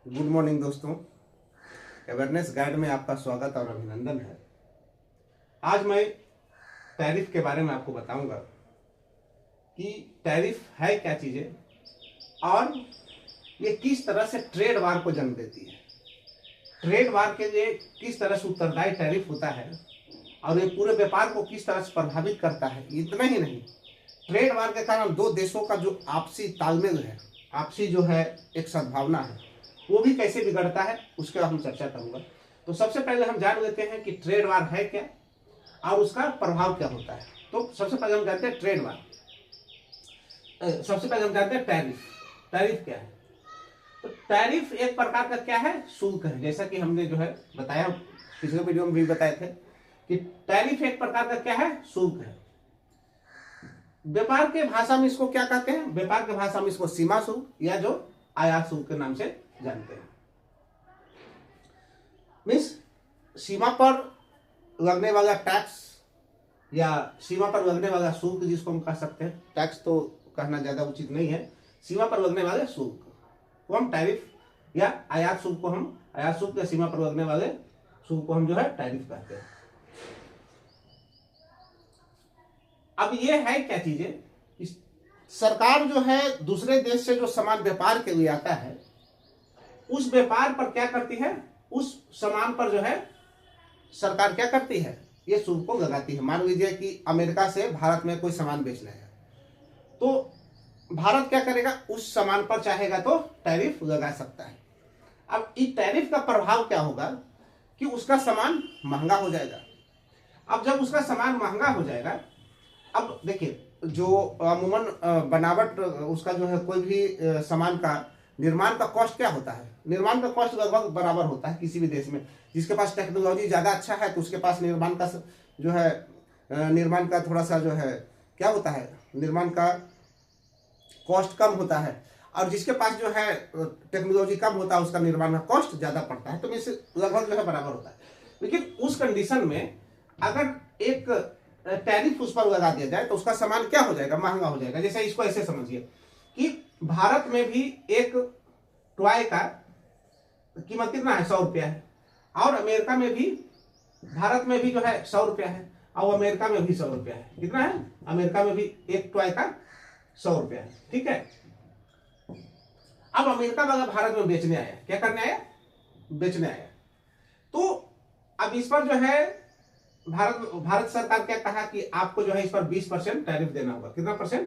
Good morning दोस्तों। Awareness guide में आपका स्वागत और अभिनंदन है। आज मैं टैरिफ के बारे में आपको बताऊंगा कि टैरिफ है क्या चीज़ें और ये किस तरह से ट्रेड वार को जन्म देती है। ट्रेड वार के लिए किस तरह से उत्तरदायी टैरिफ होता है और ये पूरे व्यापार को किस तरह से प्रभावित करता है। इतना ही नहीं, ट्रेड वार के कारण दो देशों का जो आपसी तालमेल है, आपसी जो है एक सद्भावना है, वो भी कैसे बिगड़ता है उसके हम चर्चा करूंगा। तो सबसे पहले हम जान लेते हैं कि ट्रेड वार है क्या और उसका प्रभाव क्या होता है। तो सबसे पहले हम जानते हैं ट्रेड वार। सबसे पहले हम जानते हैं टैरिफ। टैरिफ क्या है? तो टैरिफ एक प्रकार का क्या है, शुल्क है। जैसा कि हमने जो है बताया, पिछले वीडियो में भी बताए थे कि टैरिफ एक प्रकार का क्या है, शुल्क है। व्यापार के भाषा में इसको क्या कहते हैं? व्यापार के भाषा में इसको सीमा शुल्क या जो आयात शुल्क के नाम से जानते हैं। मीन्स सीमा पर लगने वाला टैक्स या सीमा पर लगने वाला शुल्क, जिसको हम कह सकते हैं, टैक्स तो कहना ज्यादा उचित नहीं है, सीमा पर लगने वाले शुल्क को हम टैरिफ या आयात शुल्क को हम आयात शुल्क या सीमा पर लगने वाले शुल्क को हम जो है टैरिफ कहते हैं। अब ये है क्या चीजें, सरकार जो है दूसरे देश से जो सामान व्यापार के लिए आता है, उस व्यापार पर क्या करती है, उस सामान पर जो है सरकार क्या करती है, ये शुल्क को लगाती है। मान लीजिए कि अमेरिका से भारत में कोई सामान बेचना है, तो भारत क्या करेगा, उस सामान पर चाहेगा तो टैरिफ लगा सकता है। अब इस टैरिफ का प्रभाव क्या होगा कि उसका सामान महंगा हो जाएगा। अब जब उसका सामान महंगा हो जाएगा, अब देखिए जो अमूमन बनावट उसका जो है, कोई भी सामान का निर्माण का कॉस्ट क्या होता है, निर्माण का कॉस्ट लगभग बराबर होता है किसी भी देश में। जिसके पास टेक्नोलॉजी ज़्यादा अच्छा है तो उसके पास निर्माण का जो है निर्माण का थोड़ा सा जो है क्या होता है, निर्माण का कॉस्ट कम होता है, और जिसके पास जो है टेक्नोलॉजी कम होता है उसका निर्माण का कॉस्ट ज़्यादा पड़ता है। तो इससे लगभग जो है बराबर होता है। लेकिन उस कंडीशन में अगर एक टैरिफ उस पर लगा दिया जाए तो उसका सामान क्या हो जाएगा, महंगा हो जाएगा। जैसे इसको ऐसे समझिए कि भारत में भी एक टॉय का कीमत कितना है, 100 रुपया है, और अमेरिका में भी, भारत में भी जो है 100 रुपया है, और अमेरिका में भी 100 रुपया है। कितना है? अमेरिका में भी एक टॉय का 100 रुपया है, ठीक है। अब अमेरिका वाला भारत में बेचने आया, क्या करने आया, बेचने आया। तो अब इस पर जो है भारत सरकार क्या कहा कि आपको जो है इस पर 20% टैरिफ देना होगा। कितना परसेंट?